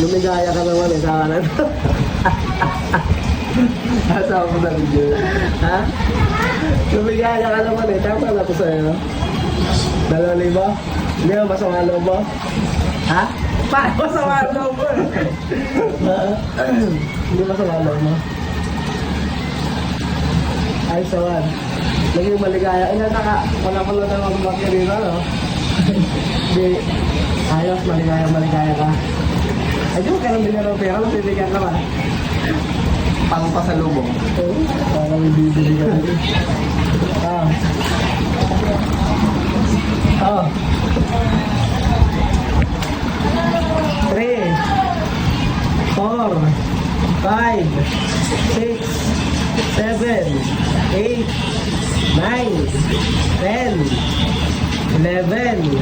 Lumigaya ka naman eh, sa kanan. Nasa ako na video. Ha? Lumigaya ka naman eh, tama na to sa'yo. 2,000? Hindi mo masama loob mo? Ha? Paano masama loob mo eh? Hindi masama loob mo? Ay, sawan. Naging maligaya. Wala pala na mga bakya dito, no? Hindi. Ayos, maligaya ka. Ay, di mo ka nang binigyan ng pera, mabibigyan ka ba? Pangpasalubong. Oo, parang may bibili ka rin. Ah. Oh. 3, 4, 5, 6, 7, 8, 9, 10, 11,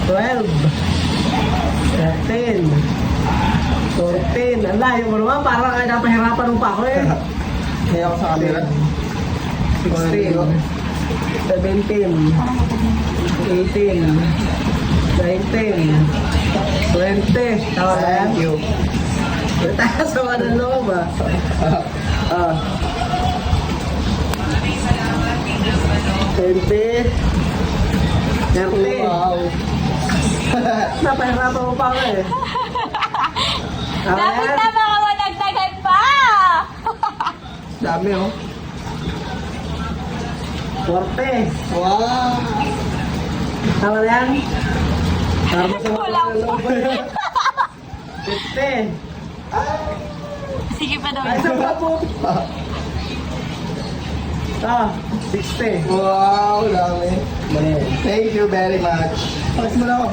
12, 13, 14. Ang layo mo naman, parang ay napahirapan mo pa ako eh. Kaya ako sa camera. 16, 17, 18, 19, 20. Tama ba yan? Thank you. Taas naman ang loob ah. Ah. 20, 30. Wow. Napahirapan mo pa ako eh. Tama Dapat yan? na mga managdagan pa! Dami oh. 40. Wow. Tama na yan? Para masama Kulang ang loob eh. 50. Sige pa daw. Ay, sa po. Ah, 60. Wow, dami. Mali. Thank you very much. Palis mo na ako.